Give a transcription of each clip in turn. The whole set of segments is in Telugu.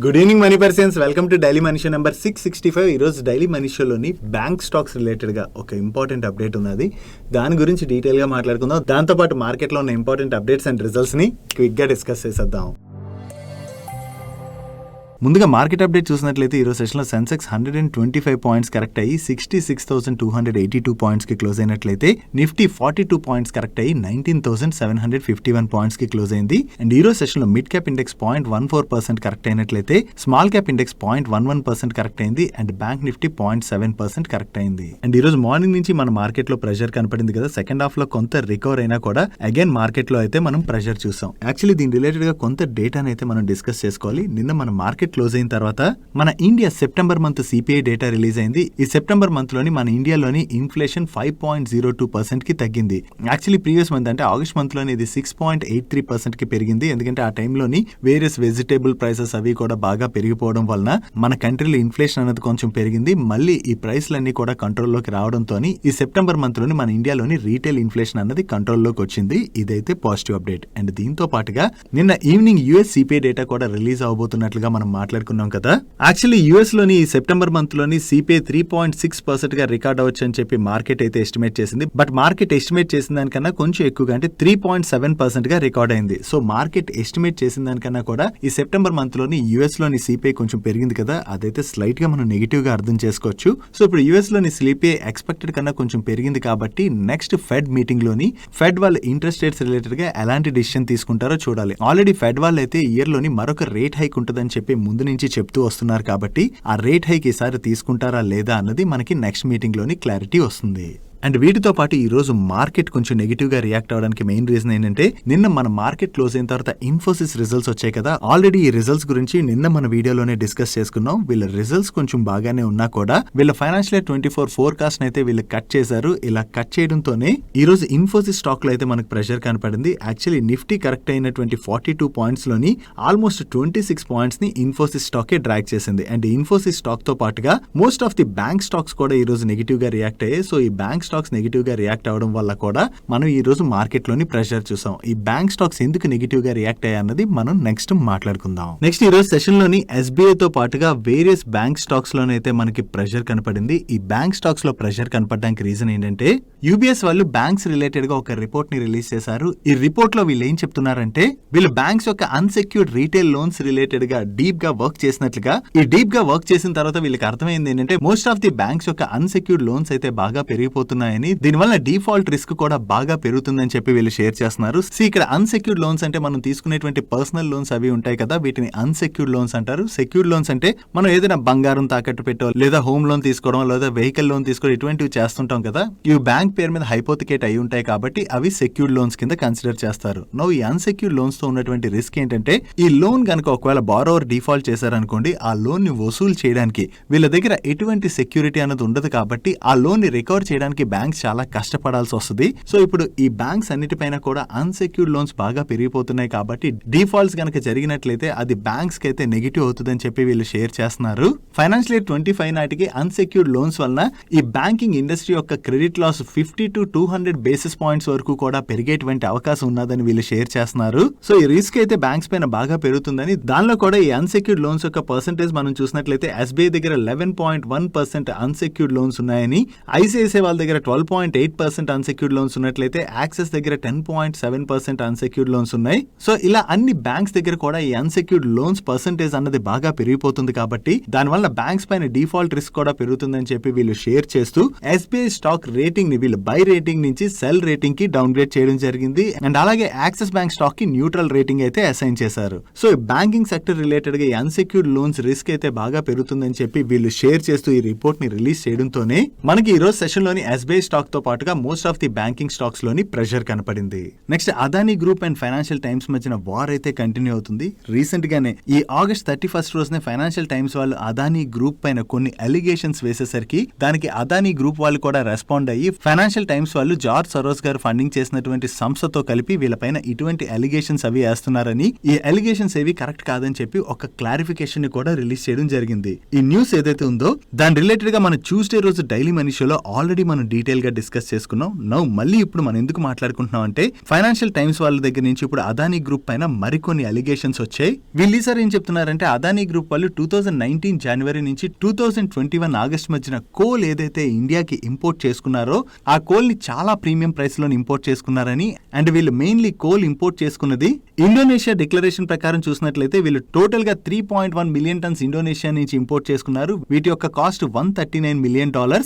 Good evening money persons, welcome to daily money show number 665. ఈరోజు డైలీ మనీ షోలోని బ్యాంక్ స్టాక్స్ రిలేటెడ్గా ఒక ఇంపార్టెంట్ అప్డేట్ ఉన్నది. దాని గురించి డీటెయిల్గా మాట్లాడుకుందాం. దాంతోపాటు మార్కెట్లో ఉన్న ఇంపార్టెంట్ అప్డేట్స్ అండ్ రిజల్ట్స్ని క్విక్గా డిస్కస్ చేసేద్దాం. ముందుగా మార్కెట్ అప్డేట్ చూసినట్లయితే ఈరోజు సెషన్లో సెన్సెక్స్ 125 పాయింట్స్ కరెక్ట్ అయ్యి 66,282 పాయింట్స్కి క్లోజ్ అయినట్లయితే నిఫ్టీ 42 పాయింట్స్ కరెక్ట్ అయ్యి 19,751 పాయింట్స్కి క్లోజ్ అయింది. అండ్ ఈరోజు సెషన్లో మిడ్ క్యాప్ ఇండెక్స్ 0.14% కరెక్ట్ అయినట్లయితే స్మాల్ క్యాప్ ఇండెక్స్ 0.11% కరెక్ట్ అయింది. అండ్ బ్యాంక్ నిఫ్టీ 0.7% కరెక్ట్ అయింది. అండ్ ఈరోజు మార్నింగ్ నుంచి మన మార్కెట్లో ప్రెషర్ కనపడింది కదా. సెకండ్ హాఫ్ లో కొంత రికవర్ అయినా కూడా అగైన్ మార్కెట్ లో అయితే మనం ప్రెషర్ చూసాం. యాక్చువల్లీ దీని రిలేటెడ్ గా కొంత డేటాని అయితే మనం డిస్కస్ చేసుకోవాలి. నిన్న మన మార్కెట్ క్లోజ్ అయిన తర్వాత మన India September month CPI data release అయింది. ఈ సెప్టెంబర్ మంత్ లోని మన ఇండియాలోని ఇన్ఫ్లేషన్ 5.02% కి తగ్గింది. యాక్చువల్లీ ప్రీవియస్ మంత్ అంటే ఆగస్ట్ మంత్ లోని ఇది 6.83% కి పెరిగింది. ఎందుకంటే ఆ టైంలోని వేరియస్ వెజిటేబుల్ ప్రైసెస్ అవి కూడా బాగా పెరిగిపోవడం వలన మన కంట్రీలో ఇన్ఫ్లేషన్ అనేది కొంచెం పెరిగింది. మళ్ళీ ఈ ప్రైస్లన్నీ కూడా కంట్రోల్లోకి రావడంతో ఈ సెప్టెంబర్ మంత్ లోని మన ఇండియాలోని రీటైల్ ఇన్ఫ్లేషన్ అన్నది కంట్రోల్లోకి వచ్చింది. ఇదైతే పాజిటివ్ అప్డేట్. అండ్ దీంతో పాటుగా నిన్న ఈవినింగ్ యుఎస్ సిపిఐ డేటా కూడా రిలీజ్ అవబోతున్నట్లుగా మనం మాట్లాడుకున్నాం కదా. యాక్చువల్లీ యుఎస్ లోని ఈ సెప్టెంబర్ మంత్ లోని సిపిఐ 3.6% గా రికార్డ్ అవ్వచ్చు అని చెప్పి మార్కెట్ అయితే ఎస్టిమేట్ చేసింది. బట్ మార్కెట్ ఎస్టిమేట్ చేసిన దానికన్నా కొంచెం ఎక్కువగా అంటే 3.7% గా రికార్డ్ అయింది. సో మార్కెట్ ఎస్టిమేట్ చేసిన దానికన్నా కూడా ఈ సెప్టెంబర్ మంత్ లోని యుఎస్ లోని సిపిఐ కొంచెం పెరిగింది కదా. అదైతే స్లైట్ గా మనం నెగిటివ్ గా అర్థం చేసుకోవచ్చు. సో ఇప్పుడు యుఎస్ లోని సిపిఐ ఎక్స్పెక్టెడ్ కన్నా కొంచెం పెరిగింది కాబట్టి నెక్స్ట్ ఫెడ్ మీటింగ్ లోని ఫెడ్ వాళ్ళు ఇంట్రెస్ట్ రేట్స్ రిలేటెడ్ గా ఎలాంటి డిసిషన్ తీసుకుంటారో చూడాలి. ఆల్రెడీ ఫెడ్ వాళ్ళు అయితే ఇయర్ లోని మరొక రేట్ హైక్ ఉంటుందని చెప్పి ముందు నుంచి చెప్తూ వస్తున్నారు కాబట్టి ఆ రేట్ హైక్ ఈసారి తీసుకుంటారా లేదా అన్నది మనకి నెక్స్ట్ మీటింగ్ లోని క్లారిటీ వస్తుంది. అండ్ వీటితో పాటు ఈ రోజు మార్కెట్ కొంచెం నెగిటివ్ గా రియాక్ట్ అవడానికి మెయిన్ రీజన్ ఏంటంటే నిన్న మన మార్కెట్ క్లోజ్ అయిన తర్వాత ఇన్ఫోసిస్ రిజల్ట్స్ వచ్చాయి కదా. ఆల్రెడీ ఈ రిజల్ట్స్ గురించి నిన్న మన వీడియోలోనే డిస్కస్ చేసుకున్నాం. వీళ్ళ రిజల్ట్స్ కొంచెం బాగానే ఉన్నా కూడా వీళ్ళ ఫైనాన్షియల్ ఇయర్ 24 ఫోర్కాస్ట్ అయితే వీళ్ళు కట్ చేశారు. ఇలా కట్ చేయడంతోనే ఈ రోజు ఇన్ఫోసిస్ స్టాక్ లో అయితే మనకు ప్రెషర్ కనపడింది. యాక్చువల్లీ నిఫ్టీ కరెక్ట్ అయినటువంటి 42 పాయింట్స్ లోని ఆల్మోస్ట్ 26 పాయింట్స్ ని ఇన్ఫోసిస్ స్టాక్ డ్రాగ్ చేసింది. అండ్ ఇన్ఫోసిస్ స్టాక్ తో పాటుగా most of the bank stocks కూడా ఈ రోజు నెగిటివ్ గా రియాక్ట్ అయ్యాయి. సో ఈ బ్యాంక్ స్టాక్స్ నెగిటివ్ గా రియాక్ట్ అవడం వల్ల కూడా మనం ఈ రోజు మార్కెట్ లోని ప్రెషర్ చూసాం. ఈ బ్యాంక్ స్టాక్స్ ఎందుకు నెగిటివ్ గా రియాక్ట్ అయ్యాయన్నది మనం నెక్స్ట్ మాట్లాడుకుందాం. నెక్స్ట్ ఈ రోజు సెషన్ లోని ఎస్బీఐ తో పాటుగా వేరియస్ బ్యాంక్ స్టాక్స్ లోనైతే మనకి ప్రెషర్ కనపడింది. ఈ బ్యాంక్ స్టాక్స్ లో ప్రెషర్ కనపడడానికి రీజన్ ఏంటంటే యూబీఎస్ వాళ్ళు బ్యాంక్స్ రిలేటెడ్ గా ఒక రిపోర్ట్ ని రిలీజ్ చేశారు. ఈ రిపోర్ట్ లో వీళ్ళు ఏం చెప్తున్నారంటే వీళ్ళు బ్యాంక్స్ యొక్క అన్సెక్యూర్డ్ రీటైల్ లోన్స్ రిలేటెడ్ గా డీప్ గా వర్క్ చేసినట్లుగా. ఈ డీప్ గా వర్క్ చేసిన తర్వాత వీళ్ళకి అర్థమైంది ఏంటంటే మోస్ట్ ఆఫ్ ది బ్యాంక్స్ యొక్క అన్సెక్యూర్డ్ లోన్స్ అయితే బాగా పెరిగిపోతున్నాయని, దీనివల్ల డిఫాల్ట్ రిస్క్ కూడా బాగా పెరుగుతుందని చెప్పి వీళ్ళు షేర్ చేస్తున్నారు. ఇక్కడ అన్సెక్యూర్డ్ లోన్స్ అంటే మనం తీసుకునేటువంటి పర్సనల్ లోన్స్ అవి ఉంటాయి కదా, వీటిని అన్సెక్యూర్డ్ లోన్స్ అంటారు. సెక్యూర్డ్ లోన్స్ అంటే మనం ఏదైనా బంగారం తాకట్టు పెట్టో లేదా హోమ్ లోన్ తీసుకోవడం లేదా వెహికల్ లోన్ తీసుకోవడం ఇటువంటివి చేస్తుంటాం కదా. ఇవి బ్యాంక్ పేరు మీద హైపోథికేట్ అయి ఉంటాయి కాబట్టి అవి సెక్యూర్డ్ లోన్స్ కింద కన్సిడర్ చేస్తారు. నో ఈ అన్సెక్యూర్డ్ లోన్స్ తో ఉన్నటువంటి రిస్క్ ఏంటంటే ఈ లోన్ కనుక ఒకవేళ బారోవర్ డిఫాల్ట్ చేశారనుకోండి, ఆ లోన్ ని వసూలు చేయడానికి వీళ్ళ దగ్గర ఎటువంటి సెక్యూరిటీ అనేది ఉండదు కాబట్టి ఆ లోన్ ని రికవర్ చేయడానికి బ్యాంక్స్ చాలా కష్టపడాల్సి వస్తుంది. సో ఇప్పుడు ఈ బ్యాంక్స్ అన్నిటిపైన కూడా అన్సెక్యూర్డ్ లోన్స్ బాగా పెరిగిపోతున్నాయి కాబట్టి డిఫాల్ట్స్ గనక జరిగినట్లయితే అది బ్యాంక్స్ కి అయితే నెగిటివ్ అవుతుందని చెప్పి వీళ్ళు షేర్ చేస్తున్నారు. ఫైనాన్షియల్ ఇయర్ 25 నాటికి అన్సెక్యూర్డ్ లోన్స్ వలన ఈ బ్యాంకింగ్ ఇండస్ట్రీ యొక్క credit loss 50 to 200 basis points వరకు కూడా పెరిగేటువంటి అవకాశం ఉన్నదని వీళ్ళు షేర్ చేస్తున్నారు. సో ఈ రిస్క్ అయితే బ్యాంక్స్ పైన బాగా పెరుగుతుందని, దానిలో కూడా ఈ అన్సెక్యూర్డ్ లోన్స్ యొక్క పర్సెంటేజ్ మనం చూసినట్లయితే ఎస్బీఐ దగ్గర 11.1% అన్సెక్యూర్డ్ లోన్స్ ఉన్నాయని, ఐసిఐసిఐ వాళ్ళ దగ్గర 12.8% అన్సెక్యూర్డ్ లోన్స్ ఉన్నట్లయితే యాక్సిస్ దగ్గర 10.7% అన్సెక్యూర్డ్ లోన్స్ ఉన్నాయి. సో ఇలా అన్ని బ్యాంక్స్ దగ్గర కూడా ఈ అన్సెక్యూర్డ్ లోన్స్ పర్సెంటేజ్ అన్నది బాగా పెరిగిపోతుంది కాబట్టి దానివల్ల బ్యాంక్స్ పైన డిఫాల్ట్ రిస్క్ కూడా పెరుగుతుందని చెప్పి వీళ్ళు షేర్ చేస్తూ ఎస్బీఐ స్టాక్ రేటింగ్ ని వీళ్ళు బై రేటింగ్ నుంచి సెల్ రేటింగ్ కి డౌన్ గ్రేడ్ చేయడం జరిగింది. అండ్ అలాగే యాక్సిస్ బ్యాంక్ స్టాక్ కి న్యూట్రల్ రేటింగ్ అయితే అసైన్ చేశారు. సో ఈ బ్యాంకింగ్ సెక్టర్ రిలేటెడ్ గా ఈ అన్సెక్యూర్డ్ లోన్స్ రిస్క్ అయితే బాగా పెరుగుతుందని చెప్పి వీళ్ళు షేర్ చేస్తూ ఈ రిపోర్ట్ ని రిలీజ్ చేయడంతోనే మనకి ఈ రోజు సెషన్ లోని ఎస్బీఐ స్టాక్ తో పాటుగా most of the banking stocks లోని ప్రెషర్ కనపడింది. Next Adani group and financial times మధ్యన వార్ అయితే కంటిన్యూ అవుతుంది. రీసెంట్ గానే ఈ ఆగస్ట్ 31 రోజునే ఫైనాన్షియల్ టైమ్స్ వాళ్ళు అదానీ గ్రూప్ పైన కొన్ని అలిగేషన్స్ వేసేసరికి దానికి అదానీ గ్రూప్ వాళ్ళు కూడా రెస్పాండ్ అయ్యి ఫైనాన్షియల్ టైమ్స్ వాళ్ళు జార్జ్ సరోజ్ గారు ఫండింగ్ చేసినటువంటి సంస్థతో కలిపి వీళ్ళపైన ఇటువంటి అలిగేషన్స్ అవి వేస్తున్నారని, ఈ అలిగేషన్స్ ఏవి కరెక్ట్ కాదని చెప్పి ఒక క్లారిఫికేషన్ ని కూడా రిలీజ్ చేయడం జరిగింది. ఈ న్యూస్ ఏదైతే ఉందో దాని రిలేటెడ్ గా మన ట్యూస్డే రోజు డైలీ మనీ షోలో ఆల్రెడీ మనం డీటెయిల్ గా డిస్కస్ చేసుకున్నాం. నౌ మళ్ళీ ఇప్పుడు మనం ఎందుకు మాట్లాడుకుంటున్నాం అంటే ఫైనాన్షియల్ టైమ్స్ వాళ్ళ దగ్గర నుంచి ఇప్పుడు అదానీ గ్రూప్ పైన మరికొన్ని అలిగేషన్స్ వచ్చాయి. వీళ్ళు ఈసారి ఏం చెప్తున్నారంటే అదానీ గ్రూప్ వాళ్ళు 2019 జనవరి నుంచి 2021 ఆగస్ట్ మధ్యన కోల్ ఏదైతే ఇండియాకి ఇంపోర్ట్ చేసుకున్నారో ఆ కోల్ ని చాలా ప్రీమియం ప్రైస్ లో ఇంపోర్ట్ చేసుకున్నారని, అండ్ వీళ్ళు మెయిన్లీ కోల్ ఇంపోర్ట్ చేసుకున్నది ఇండోనేషియా డిక్లరేషన్ ప్రకారం చూసినట్లయితే వీళ్ళు టోటల్ గా 3.1 మిలియన్ టన్స్ ఇండోనేషియా నుంచి ఇంపోర్ట్ చేసుకున్నారు. వీటి యొక్క కాస్ట్ $139 మిలియన్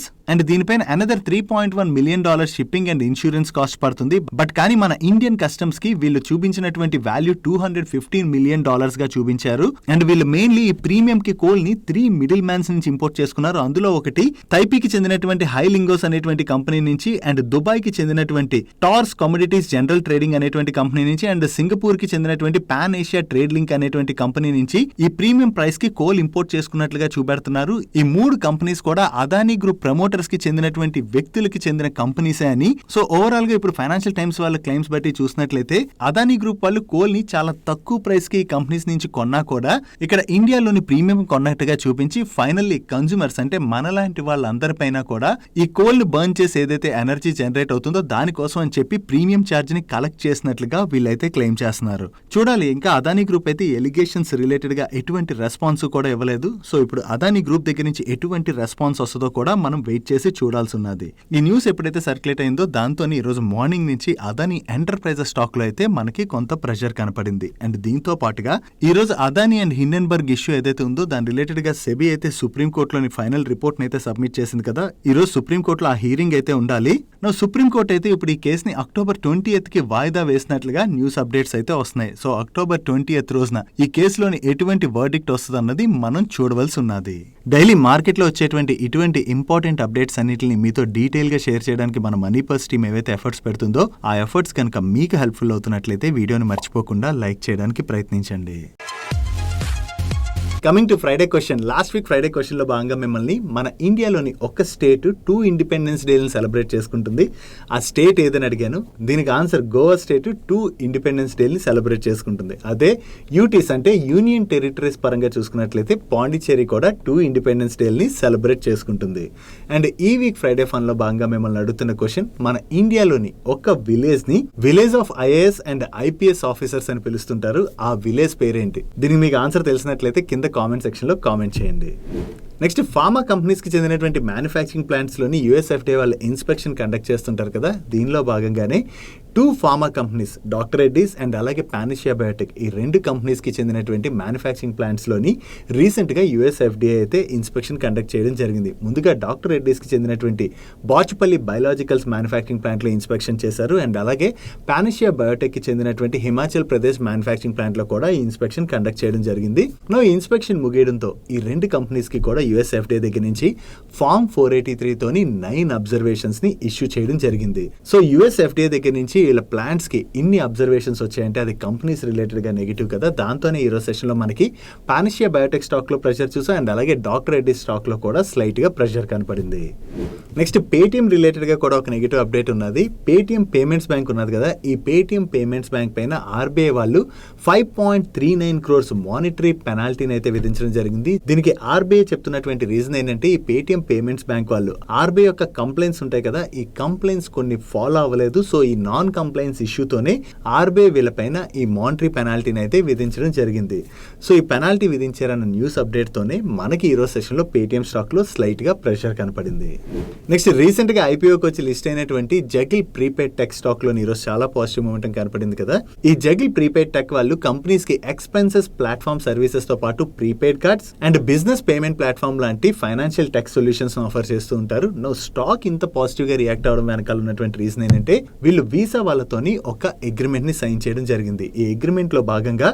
అండ్ దీనిపైన another $3.1 million shipping and insurance cost పడుతుంది. బట్ కానీ మన ఇండియన్ కస్టమ్స్ కి వీళ్ళు చూపించినటువంటి వాల్యూ $215 మిలియన్ గా చూపించారు. అండ్ వీళ్ళు మెయిన్లీ ఈ ప్రీమియం కి కోల్ ని 3 మిడిల్ మ్యాన్స్ నుంచి ఇంపోర్ట్ చేసుకున్నారు. అందులో ఒకటి తైపీకి చెందినటువంటి హైలింగోస్ అనేటువంటి కంపెనీ నుంచి, అండ్ దుబాయ్ కి చెందినటువంటి టార్స్ కమోడిటీస్ జనరల్ ట్రేడింగ్ అనేటువంటి కంపెనీ నుంచి, అండ్ సింగపూర్ కి చెందినటువంటి పాన్ ఏషియా ట్రేడ్ లింక్ అనేటువంటి కంపెనీ నుంచి ఈ ప్రీమియం ప్రైస్ కి కోల్ ఇంపోర్ట్ చేసుకున్నట్లుగా చూపెడుతున్నారు. ఈ 3 కంపెనీస్ కూడా అదానీ గ్రూప్ ప్రమోటర్స్ కి చెందినటువంటి వ్యక్తులకి చెందిన కంపెనీసే అని. సో ఓవరాల్ గా ఇప్పుడు ఫైనాన్షియల్ టైమ్స్ వాళ్ళ క్లెయిమ్స్ బట్టి చూసినట్లయితే అదానీ గ్రూప్ వాళ్ళు కోల్ ని చాలా తక్కువ ప్రైస్ కి ఈ కంపెనీస్ నుంచి కొన్నా కూడా ఇక్కడ ఇండియాలోని ప్రీమియం కొన్నట్టుగా చూపించి ఫైనల్లీ కన్స్యూమర్స్ అంటే మనలాంటి వాళ్ళందరిపైన కూడా ఈ కోల్ ని బర్న్ చేసి ఏదైతే ఎనర్జీ జనరేట్ అవుతుందో దానికోసం అని చెప్పి ప్రీమియం ఛార్జ్ ని కలెక్ట్ చేసినట్లుగా వీళ్ళైతే క్లెయిమ్ చేస్తున్నారు. చూడాలి, ఇంకా అదానీ గ్రూప్ అయితే ఎలిగేషన్స్ రిలేటెడ్ గా ఎటువంటి రెస్పాన్స్ కూడా ఇవ్వలేదు. సో ఇప్పుడు అదానీ గ్రూప్ దగ్గర నుంచి ఎటువంటి రెస్పాన్స్ వస్తుందో కూడా మనం వెయిట్ చేసి చూడాల్సి ఉన్నది. ఈ న్యూస్ ఎప్పుడైతే సర్క్యులేట్ అయిందో దాంతో ఈ రోజు మార్నింగ్ నుంచి అదానీ ఎంటర్ప్రైజెస్ స్టాక్ లో అయితే మనకి కొంత ప్రెషర్ కనపడింది. అండ్ దీంతో పాటుగా ఈ రోజు అదానీ అండ్ హిండెన్బర్గ్ ఇష్యూ ఏదైతే ఉందో దాని రిలేటెడ్ గా సెబీ అయితే సుప్రీం కోర్టులోని ఫైనల్ రిపోర్ట్ అయితే సబ్మిట్ చేసింది కదా. ఈ రోజు సుప్రీం కోర్టులో ఆ హీరింగ్ అయితే ఉండాలి. సుప్రీం కోర్టు అయితే ఇప్పుడు ఈ కేసుని October 20th కి వాయిదా వేసినట్లుగా న్యూస్ అప్డేట్స్ అయితే వస్తున్నాయి. సో October 20th రోజున ఈ కేసులోని ఎటువంటి వర్డిక్ట్ వస్తుంది అన్నది మనం చూడవలసి ఉన్నది. డైలీ మార్కెట్ లో వచ్చేటువంటి ఇటువంటి ఇంపార్టెంట్ అప్డేట్స్ అన్నిటిని మీతో డీటెయిల్ గా షేర్ చేయడానికి మన మనీ పర్స్ టీమ్ ఏవైతే ఎఫర్ట్స్ పెడుతుందో ఆ ఎఫర్ట్స్ కనుక మీకు హెల్ప్ఫుల్ అవుతున్నట్లయితే వీడియోని మర్చిపోకుండా లైక్ చేయడానికి ప్రయత్నించండి. Coming to Friday question. Last week Friday question లో భాగంగా మిమ్మల్ని మన ఇండియాలోని ఒక స్టేట్ 2 ఇండిపెండెన్స్ డేలను సెలబ్రేట్ చేసుకుంటుంది, ఆ స్టేట్ ఏదని అడిగాను. దీనికి ఆన్సర్ గోవా స్టేట్ 2 ఇండిపెండెన్స్ డేని సెలబ్రేట్ చేసుకుంటుంది. అదే యూటీస్ అంటే యూనియన్ టెరిటరీస్ పరంగా చూసుకున్నట్లయితే పాండిచ్చేరి కూడా 2 ఇండిపెండెన్స్ డేని సెలబ్రేట్ చేసుకుంటుంది. అండ్ ఈ వీక్ ఫ్రైడే ఫన్ లో భాగంగా మిమ్మల్ని అడుగుతున్న క్వశ్చన్, మన ఇండియాలోని ఒక విలేజ్ ని village of IAS and IPS officers అని పిలుస్తుంటారు. ఆ విలేజ్ పేరేంటి? దీనికి మీకు ఆన్సర్ తెలిసినట్లయితే కింద కామెంట్ సెక్షన్ లో కామెంట్ చేయండి. నెక్స్ట్, ఫార్మా కంపెనీస్ కి చెందినటువంటి మ్యానుఫ్యాక్చరింగ్ ప్లాంట్స్ లోని USFDA వాళ్ళు ఇన్స్పెక్షన్ కండక్ట్ చేస్తుంటారు కదా. దీనిలో భాగంగానే 2 pharma companies doctor Reddy's and అలాగే పానిషియా బయోటెక్ ఈ 2 కంపెనీస్ కి చెందినటువంటి మ్యానుఫ్యాక్చరింగ్ ప్లాంట్స్ లోని రీసెంట్ గా USFDA అయితే ఇన్స్పెక్షన్ కండక్ట్ చేయడం జరిగింది. ముందుగా డాక్టర్ రెడ్డీస్ కి చెందినటువంటి బాచుపల్లి బయోలాజికల్స్ మ్యానుఫ్యాక్చరింగ్ ప్లాంట్ లో ఇన్స్పెక్షన్ చేశారు. అండ్ అలాగే పానిషియా బయోటెక్ కి చెందినటువంటి హిమాచల్ ప్రదేశ్ మ్యానుఫ్యాక్చరింగ్ ప్లాంట్ లో కూడా ఈ ఇన్స్పెక్షన్ కండక్ట్ చేయడం జరిగింది. ఈ ఇన్స్పెక్షన్ ముగియడంతో ఈ 2 కంపెనీస్ కి కూడా USFDA దగ్గర నుంచి ఫార్మ్ 483 తోని 9 అబ్జర్వేషన్స్ ని ఇష్యూ చేయడం జరిగింది. సో USFDA దగ్గర నుంచి వీళ్ళ ప్లాంట్స్ కి ఇన్ని అబ్జర్వేషన్స్ వచ్చాయంటే అది కంపెనీస్ రిలేటెడ్ గా నెగిటివ్ కదా. దాంతోనే ఈ రోజు సెషన్ లో మనకి పానిషియా బయోటెక్ స్టాక్ లో ప్రెషర్ చూసాం. అండ్ అలాగే డాక్టర్ రెడ్డి స్టాక్ లో కూడా స్లైట్ గా ప్రెషర్ కనపడింది. నెక్స్ట్, పేటిఎం రిలేటెడ్ గా కూడా ఒక నెగిటివ్ అప్డేట్ ఉన్నది. పేటిఎం పేమెంట్స్ బ్యాంక్ ఉన్నది కదా, ఈ పేటిఎం పేమెంట్స్ బ్యాంక్ పైన RBI వాళ్ళు 5.39 crores మానిటరీ పెనాల్టీని అయితే విధించడం జరిగింది. దీనికి RBI చెప్తున్నటువంటి రీజన్ ఏంటంటే ఈ పేటిఎం పేమెంట్స్ బ్యాంక్ వాళ్ళు RBI యొక్క కంప్లైంట్స్ ఉంటాయి కదా, ఈ కంప్లైంట్స్ కొన్ని ఫాలో అవ్వలేదు. సో ఈ నాన్ కంప్లైన్స్ ఇష్యూతోనే RBI వీళ్ళపైన ఈ మానిటరీ పెనాల్టీని అయితే విధించడం జరిగింది. సో ఈ పెనాల్టీ విధించారన్న న్యూస్ అప్డేట్ తోనే మనకి ఈ రోజు సెషన్ లో పేటిఎం స్టాక్ లో స్లైట్ గా ప్రెషర్ కనపడింది. నెక్స్ట్, రీసెంట్ గా IPOకి వచ్చి లిస్ట్ అయినటువంటి జగిల్ ప్రీపెయిడ్ టెక్ స్టాక్ లో ఈ రోజు చాలా పాజిటివ్ మూమెంట్ కనపడింది కదా. ఈ జగిల్ ప్రీపెయిడ్ టెక్ వాళ్ళు కంపెనీస్ కి ఎక్స్పెన్సెస్ ప్లాట్ఫామ్ సర్వీసెస్ తో పాటు prepaid cards and business payment platform లాంటి ఫైనాన్షియల్ టెక్ సొల్యూషన్స్ ఆఫర్ చేస్తూ ఉంటారు. స్టాక్ ఇంత పాజిటివ్ గా రియాక్ట్ అవడం వెనకాల ఉన్నటువంటి రీజన్ ఏంటంటే వీళ్ళు వీసా వాళ్ళతోని ఒక అగ్రిమెంట్ ని సైన్ చేయడం జరిగింది. ఈ అగ్రిమెంట్ లో భాగంగా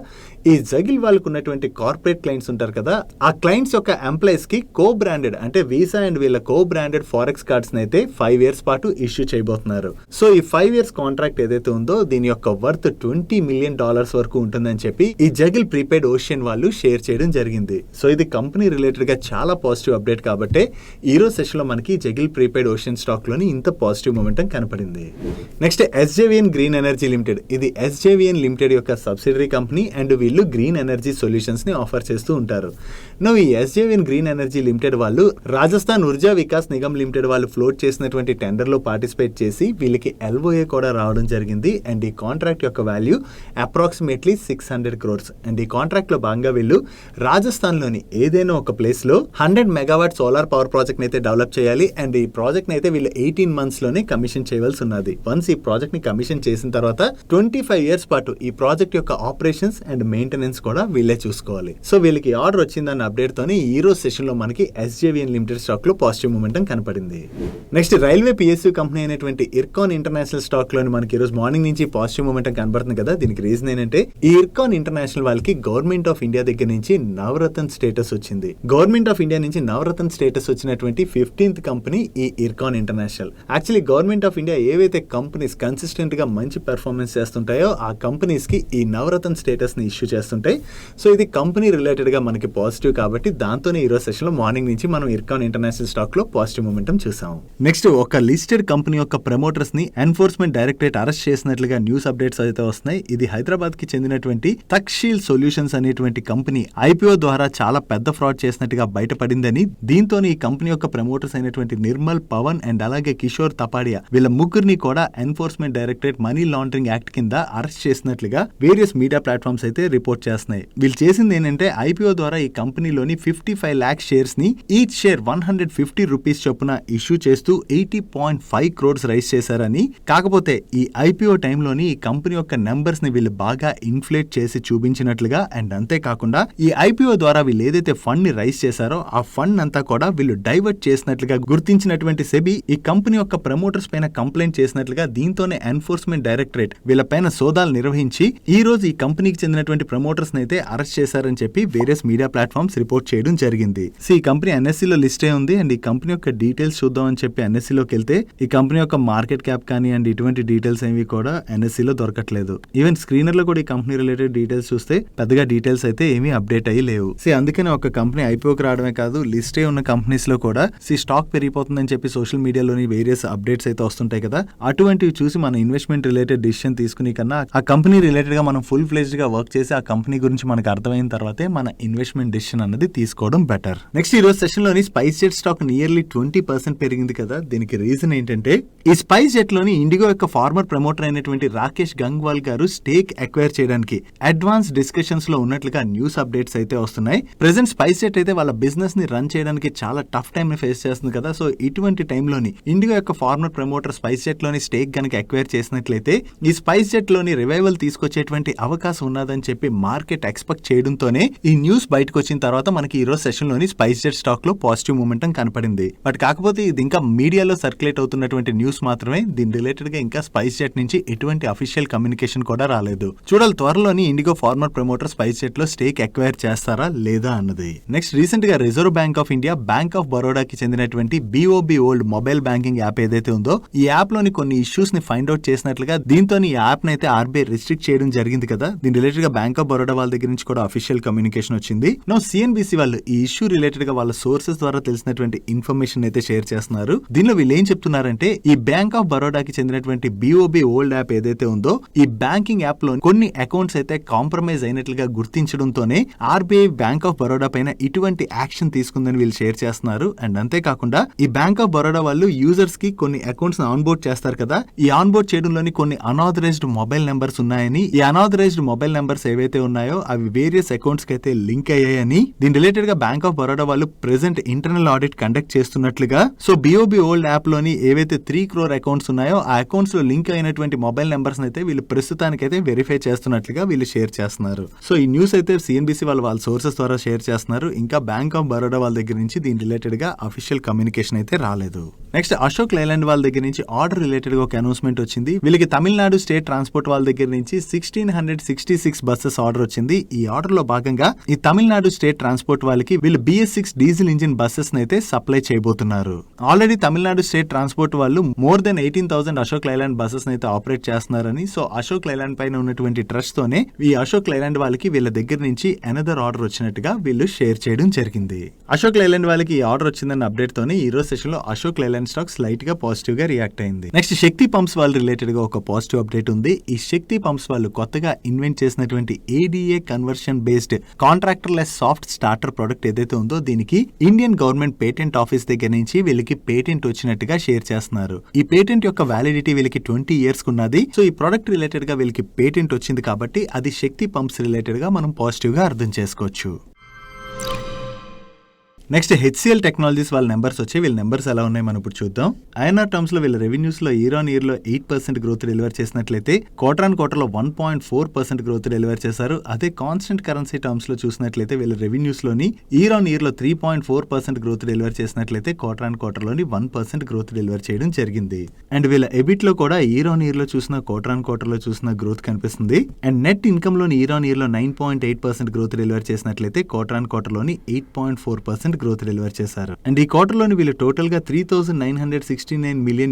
ఈ జగిల్ వాళ్ళకు ఉన్నటువంటి కార్పొరేట్ క్లయింట్స్ ఉంటారు కదా, ఆ క్లయింట్స్ యొక్క ఎంప్లాయీస్ కి కో బ్రాండెడ్ అంటే వీసా అండ్ వీళ్ళ కో బ్రాండెడ్ ఫారెక్స్ కార్డ్స్ అయితే 5 years పాటు ఇష్యూ చేయబోతున్నారు. సో ఈ 5 years కాంట్రాక్ట్ ఏదైతే ఉందో దీని యొక్క వర్త్ $20 million వరకు ఉంటుందని చెప్పి ఈ జగిల్ ప్రీపెయిడ్ ఓషన్ వాళ్ళు షేర్ చేయడం జరిగింది. సో ఇది కంపెనీ రిలేటెడ్ గా చాలా పాజిటివ్ అప్డేట్ కాబట్టి ఈ రోజు సెషన్ లో మనకి జగిల్ ప్రీపెయిడ్ ఓషన్ స్టాక్ లోని ఇంత పాజిటివ్ మొమెంటం కనపడింది. Next, SJVN SJVN green energy limited, ఇది SJVN లిమిటెడ్ యొక్క సబ్సిడరీ కంపెనీ అండ్ వీళ్ళు గ్రీన్ ఎనర్జీ సొల్యూషన్స్ ని ఆఫర్ చేస్తూ ఉంటారు. ఈ SJVN గ్రీన్ ఎనర్జీ లిమిటెడ్ వాళ్ళు రాజస్థాన్ ఊర్జా వికాస్ నిగమ్ లిమిటెడ్ వాళ్ళు ఫ్లోట్ చేసినటువంటి టెండర్ లో పార్టిసిపేట్ చేసి వీళ్ళకి LOA కూడా రావడం జరిగింది. అండ్ ఈ కాంట్రాక్ట్ యొక్క వాల్యూ అప్రాక్సిమేట్లీ 600 crores. అండ్ ఈ కాంట్రాక్ట్ లో భాగంగా వీళ్ళు రాజస్థాన్ లోని ఏదైనా ఒక ప్లేస్ లో 100 మెగావాట్ సోలార్ పవర్ ప్రాజెక్ట్ అయితే డెవలప్ చేయాలి. అండ్ ఈ ప్రాజెక్ట్ అయితే వీళ్ళు 18 months లోనే కమిషన్ చేయవలసి ఉన్నది. వన్స్ ఈ ప్రాజెక్ట్ ని కమిషన్ చేసిన తర్వాత 25 years పాటు ఈ ప్రాజెక్ట్ యొక్క ఆపరేషన్స్ అండ్ మెయింటెనెన్స్ కూడా వీళ్ళే చూసుకోవాలి. సో వీళ్ళకి ఆర్డర్ వచ్చిందన్న అప్డేట్ తోని ఈ రోజు సెషన్ లో మనకి SJVN లిమిటెడ్ స్టాక్ లో పాజిటివ్ మూమెంటం కనపడింది. నెక్స్ట్ రైల్వే PSU కంపెనీ అయినటువంటి IRCON ఇంటర్నేషనల్ స్టాక్ లోని మనకి ఈ రోజు మార్నింగ్ నుంచి పాజిటివ్ మూమెంటం కనబడుతుంది కదా. దీనికి రీజన్ ఏంటంటే ఈ IRCON ఇంటర్నేషనల్ వాళ్ళకి గవర్నమెంట్ ఆఫ్ ఇండియా దగ్గర నుంచి నవరత్న స్టేటస్ వచ్చింది. గవర్నమెంట్ ఆఫ్ ఇండియా నుంచి నవరత్న స్టేటస్ వచ్చినటువంటి 15th కంపెనీ ఈ IRCON international. Actually government of India ఏవైతే కంపెనీస్ కన్సిస్టెంట్ గా మంచి పెర్ఫార్మెన్స్ చేస్తుంటాయో ఆ కంపెనీస్ కి ఈ నవరత్న స్టేటస్ ని ఇష్యూ చేస్తుంటాయి. సో ఇది కంపెనీ రిలేటెడ్ గా మనకి పాజిటివ్ కాబట్టి దాంతోనే ఈ రోజు సెషన్ లో మార్నింగ్ నుంచి మనం IRCON ఇంటర్నేషనల్ స్టాక్ లో పాజిటివ్ మూమెంటం చూసాం. నెక్స్ట్ ఒక లిస్టెడ్ కంపెనీ యొక్క ప్రమోటర్స్ ని ఎన్ఫోర్స్మెంట్ డైరెక్టరేట్ అరెస్ట్ చేసినట్లుగా న్యూస్ అప్డేట్స్ అయితే వస్తున్నాయి. ఇది హైదరాబాద్ కి చెందినటువంటి తక్షీల్ సొల్యూషన్స్ అనేటువంటి కంపెనీ IPO ద్వారా చాలా పెద్ద ఫ్రాడ్ చేసినట్టుగా బయటపడిందని, దీంతో ఈ కంపెనీ యొక్క ప్రమోటర్స్ అయినటువంటి నిర్మల్, పవన్ అండ్ అలాగే కిషోర్ తపాడియా వీళ్ళ ముగ్గురిని కూడా enforcement directorate money laundering act కింద అరెస్ట్ చేసినట్లుగా వేరియస్ మీడియా ప్లాట్ఫామ్స్ అయితే రిపోర్ట్ చేస్తున్నాయి. వీళ్ళు చేసింది ఏంటంటే IPO ద్వారా ఈ కంపెనీలోని 55 lakh షేర్స్ ని ఈచ్ షేర్ 150 రూపీస్ చొప్పున ఇష్యూ చేస్తూ 80.5 crores రైజ్ చేశారని, కాకపోతే ఈ IPO టైంలోని ఈ కంపెనీ యొక్క నెంబర్స్ ని వీళ్ళు బాగా ఇన్ఫ్లేట్ చేసి చూపించినట్లుగా అండ్ అంతేకాకుండా ఈ IPO ద్వారా వీళ్ళు ఏదైతే ఫండ్ ని రైజ్ చేశారో ఆ ఫండ్ అంతా కూడా వీళ్ళు డైవర్ట్ చేసినట్లుగా గుర్తించినటువంటి సెబీ ఈ కంపెనీ యొక్క ప్రమోటర్స్ పైన కంప్లైంట్ చేసినట్లుగా, దీంతోనే ఎన్ఫోర్స్మెంట్ డైరెక్టరేట్ వీళ్ళ పైన సోదాలు నిర్వహించి ఈ రోజు ఈ కంపెనీకి చెందినటువంటి ప్రమోటర్స్ అయితే అరెస్ట్ చేశారని చెప్పి వేరియస్ మీడియా ప్లాట్ఫామ్స్ రిపోర్ట్ చేయడం జరిగింది. సో ఈ కంపెనీ NSE లో లిస్ట్ అయి ఉంది అండ్ ఈ కంపెనీ యొక్క డీటెయిల్స్ చూద్దామని చెప్పి NSE లోకి వెళ్తే ఈ కంపెనీ యొక్క మార్కెట్ క్యాప్ కానీ అండ్ ఇటువంటి డీటెయిల్స్ ఏవి కూడా NSE లో దొరకట్లేదు. ఈవెన్ స్క్రీనర్ లో కూడా ఈ కంపెనీ రిలేటెడ్ డీటెయిల్స్ చూస్తే పెద్దగా డీటెయిల్స్ అయితే ఏమీ అప్డేట్ అయ్యి లేవు. సో అందుకని ఒక కంపెనీ IPOకి రావడమే కాదు లిస్ట్ అయి ఉన్న కంపెనీస్ లో కూడా స్టాక్ పెరిగిపోతుందని చెప్పి సోషల్ మీడియాలోని వేరియస్ అప్డేట్స్ అయితే వస్తుంటాయి కదా, అటువంటివి చూసి మన ఇన్వెస్ట్మెంట్ రిలేటెడ్ డిసిషన్ తీసుకునే కన్నా ఆ కంపెనీ రిలేటెడ్ గా మనం ఫుల్ ఫ్లెజ్డ్ గా వర్క్ చేసి ఆ కంపెనీ గురించి మనకు అర్థమైన తర్వాతే మన ఇన్వెస్ట్మెంట్ డిసిషన్ అన్నది తీసుకోవడం బెటర్. నెక్స్ట్ ఈ రోజు సెషన్ లోని స్పైస్ జెట్ స్టాక్ నియర్లీ 20% పెరిగింది కదా. దీనికి రీజన్ ఏంటంటే ఈ స్పైస్ జెట్ లోని ఇండిగో యొక్క ఫార్మర్ ప్రమోటర్ అయినటువంటి రాకేష్ గంగ్వాల్ గారు స్టేక్ అక్వైర్ చేయడానికి అడ్వాన్స్ డిస్కషన్స్ లో ఉన్నట్లుగా న్యూస్ అప్డేట్స్ అయితే వస్తున్నాయి. ప్రెసెంట్ స్పైస్ జెట్ అయితే వాళ్ళ బిజినెస్ ని రన్ చేయడానికి చాలా టఫ్ టైం ని ఫేస్ చేస్తుంది కదా. సో ఇటువంటి టైంలోని ఇండిగో యొక్క ఫార్మర్ ప్రమోటర్ స్పైస్ జెట్ లోని స్టేక్ గనక అక్వైర్ చేసినట్లయితే ఈ స్పైస్ జెట్ లోని రివైవల్ తీసుకొచ్చేటువంటి అవకాశం ఉన్నదని చెప్పి మార్కెట్ ఎక్స్పెక్ట్ చేయడంతోనే ఈ న్యూస్ బయటకు వచ్చిన తర్వాత మనకి ఈ రోజు సెషన్ లోని స్పైస్ జెట్ స్టాక్ లో పాజిటివ్ మూమెంటం కనపడింది. బట్ కాకపోతే ఇది ఇంకా మీడియాలో సర్క్యులేట్ అవుతున్నటువంటి న్యూస్ మాత్రమే. దీని రిలేటెడ్ గా ఇంకా స్పైస్ జెట్ నుంచి ఎటువంటి అఫీషియల్ కమ్యూనికేషన్ కూడా రాలేదు. చూడాలి త్వరలోని IndiGo former promoter SpiceJet లో స్టేక్ అక్వైర్ చేస్తారా లేదా అన్నది. నెక్స్ట్ రీసెంట్ గా Reserve Bank of India, Bank of బరోడాకి చెందినటువంటి BOB old mobile banking app ఏదైతే ఉందో ఈ యాప్ లోని కొన్ని ఇష్యూస్ ని ఫైండ్ అవుట్ చేసినట్లుగా, దీంతో ఈ యాప్ నైతే RBI రిస్ట్రిక్ట్ చేయడం జరిగింది కదా. దీని రిలేటెడ్ గా బ్యాంక్ ఆఫ్ బరోడా వాళ్ళ దగ్గర నుంచి కూడా అఫీషియల్ కమ్యూనికేషన్ వచ్చింది. నో CNBC వాళ్ళు ఈ ఇష్యూ రిలేటెడ్ గా వాళ్ళ సోర్సెస్ ద్వారా తెలిసినటువంటి ఇన్ఫర్మేషన్ అయితే షేర్ చేస్తున్నారు. దీనిలో వీళ్ళు ఏం చెప్తున్నారంటే ఈ బ్యాంక్ ఆఫ్ బరోడాకి చెందినటువంటి BOB ఓల్డ్ యాప్ ఏదైతే ఉందో ఈ బ్యాంకింగ్ యాప్ లో కొన్ని అకౌంట్స్ అయితే కాంప్రమైజ్ అయినట్లుగా గుర్తించడంతోనే RBI బ్యాంక్ ఆఫ్ బరోడా పైన ఇటువంటి యాక్షన్ తీసుకుందని వీళ్ళు షేర్ చేస్తున్నారు. అండ్ అంతేకాకుండా ఈ బ్యాంక్ ఆఫ్ బరోడా వాళ్ళు యూజర్స్ కి కొన్ని అకౌంట్స్ ఆన్బోర్డ్ చేస్తారు కదా, ఈ ఆన్బోర్డ్ చేయడంలోని కొన్ని అనాథరైజ్డ్ మొబైల్ నెంబర్స్ ఉన్నాయని, ఈ అనాథరైజ్డ్ మొబైల్ నెంబర్స్ ఏవైతే ఉన్నాయో అవి వేరియస్ అకౌంట్స్ కి అయితే లింక్ అయ్యాయని, దీని రిలేటెడ్ గా బ్యాంక్ ఆఫ్ బరోడా వాళ్ళు ప్రెసెంట్ ఇంటర్నల్ ఆడిట్ కండక్ట్ చేస్తున్నట్లుగా, సో BOB ఓల్డ్ యాప్ లోని ఏవైతే 3 crore అకౌంట్స్ ఉన్నాయో ఆ అకౌంట్స్ లో లింక్ అయినటువంటి మొబైల్ నెంబర్స్ అయితే వీళ్ళు ప్రస్తుతానికి అయితే వెరిఫై చేస్తున్నట్లుగా వీళ్ళు షేర్ చేస్తున్నారు. సో ఈ న్యూస్ అయితే CNBC వాళ్ళ సోర్సెస్ ద్వారా షేర్ చేస్తున్నారు. ఇంకా బ్యాంక్ ఆఫ్ బరోడా వాళ్ళ దగ్గర నుంచి దీని రిలేటెడ్ గా అఫీషియల్ కమ్యూనికేషన్ అయితే రాలేదు. నెక్స్ట్ అశోక్ లైలాండ్ వాళ్ళ దగ్గర నుంచి ఆర్డర్ రిలేటెడ్ గా ఒక అనౌన్స్మెంట్ వచ్చింది. వీళ్ళకి తమిళనాడు స్టేట్ ట్రాన్స్పోర్ట్ వాళ్ళ దగ్గర నుంచి 1666 బస్సెస్ ఆర్డర్ వచ్చింది. ఈ ఆర్డర్ లో భాగంగా ఈ తమిళనాడు స్టేట్ ట్రాన్స్పోర్ట్ వాళ్ళకి వీళ్ళు BS6 డీజిల్ ఇంజిన్ బస్సెస్ అయితే సప్లై చేయబోతున్నారు. ఆల్రెడీ తమిళనాడు స్టేట్ ట్రాన్స్పోర్ట్ వాళ్ళు more than 18,000 Ashok Leyland buses అయితే ఆపరేట్ చేస్తున్నారని, సో అశోక్ లైలాండ్ పైన ఉన్నటువంటి ట్రస్ట్ తోనే ఈ అశోక్ లైలాండ్ వాళ్ళకి వీళ్ళ దగ్గర నుంచి అనదర్ ఆర్డర్ వచ్చినట్టుగా వీళ్ళు షేర్ చేయడం జరిగింది. అశోక్ లైలాండ్ వాళ్ళకి ఈ ఆర్డర్ వచ్చిందన్న అప్డేట్ తోనే ఈ రోజు సెషన్ లో అశోక్ లైలాండ్ స్టాక్ స్లైట్ గా పాజిటివ్ గా రియాక్ట్ అయింది. నెక్స్ట్ శక్తి పంప్స్ వాళ్ళ రిలేటెడ్ గా ఒక పాజిటివ్ అప్డేట్ ఉంది. ఈ శక్తి పంప్స్ వాళ్ళు కొత్తగా ఇన్వెంట్ చేసినటువంటి ADA conversion based contractor less soft starter product ఏదైతే ఉందో దీనికి ఇండియన్ గవర్నమెంట్ పేటెంట్ ఆఫీస్ దగ్గర నుంచి వీళ్ళకి పేటెంట్ వచ్చినట్టుగా షేర్ చేస్తున్నారు. ఈ పేటెంట్ యొక్క వ్యాలిడిటీ వీళ్ళకి 20 years ఉన్నది. సో ఈ ప్రొడక్ట్ రిలేటెడ్ గా వీళ్ళకి పేటెంట్ వచ్చింది కాబట్టి అది శక్తి పంప్స్ రిలేటెడ్ గా మనం పాజిటివ్ గా అర్థం చేసుకోవచ్చు. నెక్స్ట్ HCL టెక్నాలజీస్ వాళ్ళ నెంబర్స్ వచ్చి వీళ్ళ నెంబర్స్ ఎలా ఉన్నాయి మనం ఇప్పుడు చూద్దాం. INR టర్మ్స్ లో వీళ్ళ రెవెన్యూస్ లో ఇయర్ ఆన్ ఇయర్ లో 8% గ్రోత్ డెలివర్ చేసినట్లయితే క్వార్టర్ ఆన్ క్వార్టర్ లో 1.4% గ్రోత్ డెలివర్ చేశారు. అదే కాన్స్టెంట్ కరెన్సీ టర్మ్స్ లో చూసినట్లయితే వీళ్ళ రెవెన్యూస్ లోని ఇయర్ ఆన్ ఇయర్ లో 3.4% గ్రోత్ డెలివర్ చేసినట్లయితే క్వార్టర్ ఆన్ క్వార్టర్ లోని 1% గ్రోత్ డెలివర్ చేయడం జరిగింది. అండ్ వీళ్ళ ఎబిట్ లో కూడా ఇయర్ ఆన్ ఇయర్ లో చూసిన క్వార్టర్ ఆన్ క్వార్టర్ లో చూసిన గ్రోత్ కనిపిస్తుంది. అండ్ నెట్ ఇన్కమ్ లోని ఇయర్ ఆన్ ఇయర్ లో 9.8% గ్రోత్ డెలివర్ చేసినట్లయితే క్వార్టర్ ఆన్ క్వార్టర్ లోని 8.4% గ్రోత్ డెలివర్ చేశారు. అండ్ ఈ క్వార్టర్ లోని వీళ్ళు టోటల్ గా $3,969 million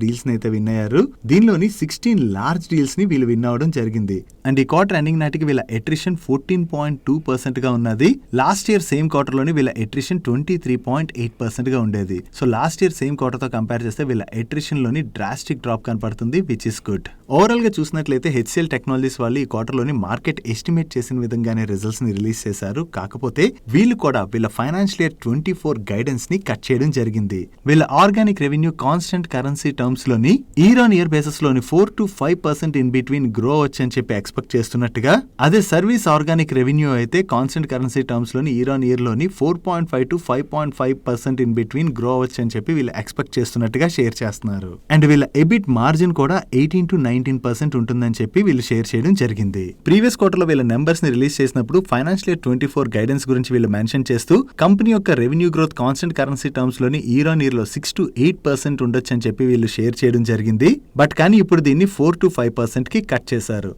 డీల్స్ అయితే విన్ అయ్యారు. దీనిలోని 16 లార్జ్ డీల్స్ ని వీళ్ళు విన్ అవడం జరిగింది. అండ్ ఈ క్వార్టర్ ఎండింగ్ నాటికి వీళ్ళ అట్రిషన్ 14.2% గా ఉన్నది. లాస్ట్ ఇయర్ సేమ్ క్వార్టర్ లోని వీళ్ళ అట్రిషన్ 23.8% గా ఉండేది. So last year same quarter తో కంపేర్ చేస్తే వీళ్ళ అట్రిషన్ లోని డ్రాస్టిక్ డ్రాప్ కనపడుతుంది, విచ్ ఇస్ గుడ్. ఓవరాల్ గా చూసినట్లయితే HCL టెక్నాలజీస్ వాళ్ళు ఈ క్వార్టర్ లోని మార్కెట్ ఎస్టిమేట్ చేసిన విధంగానే రిజల్ట్స్ ని రిలీజ్ చేశారు. కాకపోతే వీళ్ళు కూడా వీళ్ళ ఫైనాన్షియల్ ఇయర్ 24 గైడెన్స్ ని కట్ చేయడం జరిగింది. వీళ్ళ organic revenue constant currency terms లోని ఇయర్ ఆన్ ఇయర్ బేసిస్ లోని 4 to 5% ఇన్ బిట్వీన్ గ్రో వచ్చని చెప్పి ఎక్స్పెక్ట్ చేస్తున్నట్టుగా, అదే సర్వీస్ ఆర్గానిక్ రెవెన్యూ అయితే కాన్స్టెంట్ కరెన్సీ టర్మ్స్ లోని ఇయర్ ఆన్ ఇయర్ లోని 4.5 to 5.5% ఇన్ బిట్వీన్ గ్రో వచ్చని చెప్పి వీళ్ళు ఎక్స్పెక్ట్ చేస్తున్నట్టుగా షేర్ చేస్తున్నారు. అండ్ వీళ్ళ ఎబిట్ మార్జిన్ కూడా 18 to 19% ఉంటుందని చెప్పి వీళ్ళు షేర్ చేయడం జరిగింది. ప్రీవియస్ క్వార్టర్ లో వీళ్ళ నెంబర్స్ ని రిలీజ్ చేసినప్పుడు ఫైనాన్షియల్ ఇయర్ 24 గైడెన్స్ గురించి వీళ్ళు మెన్షన్ చేస్తూ కంపెనీ యొక్క revenue growth constant currency terms లోని ఇయర్ ఆన్ ఇయర్ లో 6 to 8% ఉండొచ్చు అని చెప్పి వీళ్ళు షేర్ చేయడం జరిగింది. బట్ కానీ ఇప్పుడు దీన్ని 4 to 5% కి కట్ చేశారు.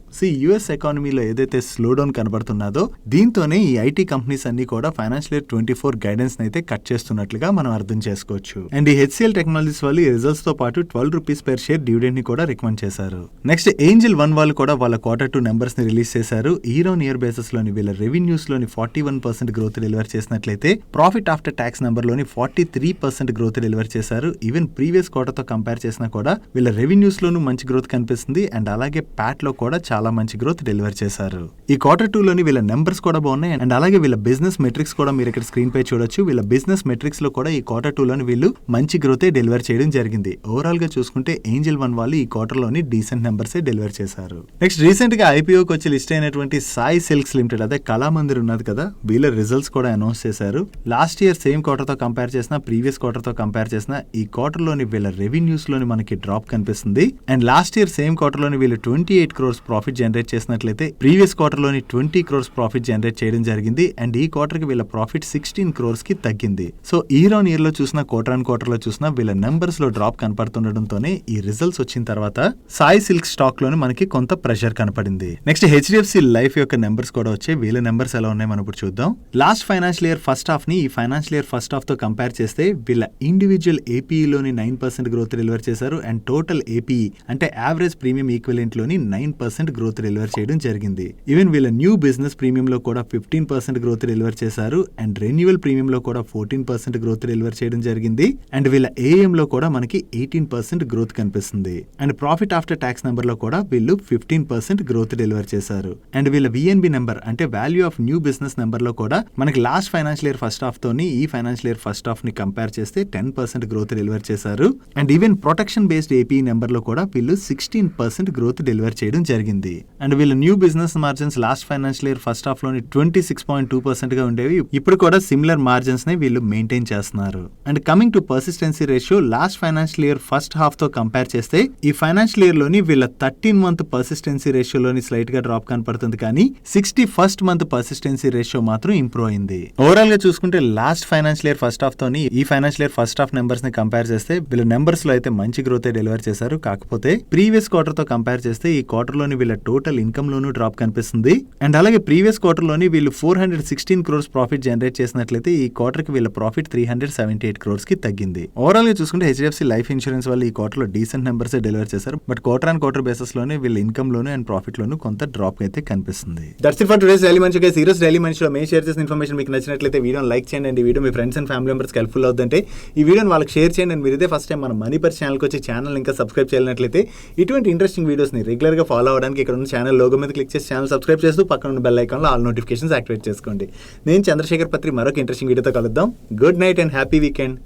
యుఎస్ ఎకానమీలో ఏదైతే స్లో డౌన్ కనబడుతున్నదో దీంతోనే ఈ ఐటీ కంపెనీస్ అన్ని కూడా ఫైనాన్షియల్ ఇయర్ 24 గైడెన్స్ అయితే కట్ చేస్తున్నట్లుగా మనం అర్థం చేసుకోవచ్చు. అండ్ ఈ HCL టెక్నాలజీస్ వాళ్ళు ఈ రిజల్ట్స్ తో పాటు ₹12 per share డివిడెండ్ ని కూడా రికమెండ్ చేశారు. నెక్స్ట్ ఏంజల్ 1 వాళ్ళు కూడా వాళ్ళ Q2 నెంబర్స్ ని రిలీజ్ చేశారు. ఇయర్ ఆన్ ఇయర్ బేసిస్ లోని వీళ్ళ రెవెన్యూస్ లోని 41% గ్రోత్ డెలివర్ చేసినట్లయితే ప్రాఫిట్ ఆఫ్టర్ ట్యాక్స్ నెంబర్ లోని 43% గ్రోత్ డెలివర్ చేశారు. ఈవెన్ ప్రీవియస్ క్వార్టర్ తో కంపేర్ చేసినా కూడా వీళ్ళ రెవెన్యూస్ లోను మంచి గ్రోత్ కనిపిస్తుంది. అండ్ అలాగే ప్యాట్ లో కూడా చాలా మంచి గ్రోత్ డెలివర్ చేశారు. ఈ Q2 లోని వీళ్ళ నెంబర్స్ కూడా బాగున్నాయి. అండ్ అలాగే వీళ్ళ బిజినెస్ మెట్రిక్స్ కూడా మీరు ఇక్కడ స్క్రీన్ పై చూడొచ్చు. వీళ్ళ బిజినెస్ మెట్రిక్స్ లో కూడా ఈ Q2 లోని వీళ్ళు మంచి గ్రోత్ డెలివర్ చేయడం జరిగింది. ఓవరాల్ గా చూసుకుంటే ఏంజల్ 1 వాళ్ళు ఈ క్వార్టర్ లోని డీసెంట్ నెంబర్స్ డెలివర్ చేశారు. నెక్స్ట్ రీసెంట్ గా ఐపీఓకి వచ్చి లిస్ట్ అయినటువంటి సాయి సిల్క్స్ లిమిటెడ్, అదే కళామందిర్ ఉన్నది కదా, వీళ్ళ రిజల్ట్స్ కూడా అనౌన్స్ చేశారు. లాస్ట్ ఇయర్ సేమ్ క్వార్టర్ తో కంపేర్ చేసినా ప్రీవియస్ క్వార్టర్ తో కంపేర్ చేసినా ఈ క్వార్టర్ లోని వీళ్ళ రెవెన్యూస్ లోని మనకి డ్రాప్ కనిపిస్తుంది. And last year same quarter లోని వీళ్ళు 28 crores ప్రాఫిట్ జనరేట్ చేసినట్లయితే ప్రీవియస్ క్వార్టర్ లోని 20 crores ప్రాఫిట్ జనరేట్ చేయడం జరిగింది. అండ్ ఈ క్వార్టర్ కి వీళ్ళ ప్రాఫిట్ 16 crores కి తగ్గింది. సో ఇయర్ ఆన్ ఇయర్ లో చూసినా క్వార్టర్ ఆన్ క్వార్టర్ లో చూసినా వీళ్ళ నెంబర్స్ లో డ్రాప్ కనపడుతుండటంతోనే ఈ రిజల్ట్స్ వచ్చిన తర్వాత సాయి సిల్క్ స్టాక్ లోని మనకి కొంత ప్రెషర్ కనపడింది. నెక్స్ట్ HDFC లైఫ్ యొక్క నెంబర్స్ కూడా వచ్చాయి. వీళ్ళ నెంబర్స్ ఎలా ఉన్నాయి మనం ఇప్పుడు చూద్దాం. Last financial year first half ని ఈ ఫైనాన్షియల్ ఇయర్ ఫస్ట్ హాఫ్ తో కంపేర్ చేస్తే వీళ్ళ ఇండివిజువల్ ఏపీఈలోని 9% గ్రోత్ డెలివర్ చేశారు. అండ్ టోటల్ ఏపీఈ అంటే యావరేజ్ ప్రీమియం ఈక్వివలెంట్ లోని 9% గ్రోత్ డెలివర్ చేయడం జరిగింది. ఈవెన్ వీళ్ళ న్యూ బిజినెస్ ప్రీమియం లో కూడా 15% గ్రోత్ డెలివర్ చేశారు. అండ్ రెన్యువల్ ప్రీమియం లో కూడా 14% గ్రోత్ డెలివర్ చేయడం జరిగింది. అండ్ వీళ్ళ ఏఎం లో కూడా మనకి 18% గ్రోత్ కనిపిస్తుంది. And profit after tax number లో కూడా వీళ్ళు 15% గ్రోత్ డెలివర్ చేశారు. అండ్ వీళ్ళ విఎన్బి నెంబర్ అంటే value of new business number లో కూడా మనకి last financial year first half తోని ఈ ఫైనాన్షియల్ ఇయర్ ఫస్ట్ హాఫ్ ని కంపేర్ చేస్తే 10% గ్రోత్ డెలివర్ చేశారు. And even protection based AP number లో కూడా వీళ్ళు 16% గ్రోత్ డెలివర్ చేయడం జరిగింది. అండ్ వీళ్ళ new business margins last financial year first half లోని 26.2% గా ఉండేవి. ఇప్పుడు కూడా సిమిలర్ మార్జిన్స్ ని వీళ్ళు మెయింటైన్ చేస్తున్నారు. And coming to persistency ratio last financial year first half తో కంపేర్ చేస్తే ఈ ఫైనాన్షియల్ ఇయర్ లోని వీళ్ళ 13 month పర్సిస్టెన్సీ రేషియోలోని స్లైట్ గా డ్రాప్ కనపడుతుంది. కానీ 61st month పర్సిస్టెన్సీ రేషియో మాత్రం ఇంప్రూవ్ అయింది. ఓవరాల్ గా చూసుకుంటే last financial year first half తోని ఈ financial year first half numbers ని కంపేర్ చేస్తే వీళ్ళ నెంబర్స్ లో అయితే మంచి గ్రోత్ డెలివర్ చేశారు. కాకపోతే ప్రీవియస్ క్వార్టర్ తో కంపేర్ చేస్తే ఈ క్వార్టర్ లోని వీళ్ళ టోటల్ ఇన్కమ్ లోను డ్రాప్ కనిపిస్తుంది. అండ్ అలాగే ప్రీవియస్ క్వార్టర్ లోని వీళ్ళు 416 crores ప్రాఫిట్ జనరేట్ చేసినట్లయితే ఈ క్వార్టర్ కి వీళ్ళ ప్రాఫిట్ 378 crores కి తగ్గింది. ఓవరాల్ గా చూసుకుంటే HDFC లైఫ్ ఇన్సూరెన్స్ వాళ్ళు ఈ క్వార్టర్ లో డీసెంట్ నెంబర్స్ డెలివర్ చేశారు. But quarter on quarter basis లోనే వీళ్ళ ఇన్కమ్ లోను అండ్ ప్రాఫిట్ లోను కొంత డ్రాప్ అయితే కనిపిస్తుంది. That's it for today's daily మంచి గైస్. ఈరోజు డైలీ మంచిలో మేము షేర్ చేసిన ఇన్ఫర్మేషన్ మీకు నచ్చినట్లయితే వీడియో తప్పకుండా లైక్ చేయండి అండి. ఈ video me friends and family మెంబర్స్కి హెల్ప్ఫుల్ అవుతుంటే ఈ వీడియోని వాళ్ళకి షేర్ చేయండి. అండ్ మీరు ఇదే ఫస్ట్ టైం మన మనీ పర్ ఛానల్కి వచ్చి ఛానల్ ఇంకా సబ్స్క్రైబ్ చేయనట్లయితే ఇటువంటి ఇంట్రెస్టింగ్ వీడియోస్ని రెగ్యులర్గా ఫాలో అవ్వడానికి ఇక్కడ ఉన్న ఛానల్ లోగో మీద క్లిక్ చేసి ఛానల్ సబ్స్క్రైబ్ చేస్తూ పక్కన ఉన్న బెల్ ఐకాన్లో ఆల్ నోటిఫికేషన్స్ యాక్టివేట్ చేసుకోండి. నేను చంద్రశేఖర్ పత్రి మరొక ఇంట్రెస్టింగ్ వీడియోతో కలుద్దాం. Good night and happy weekend.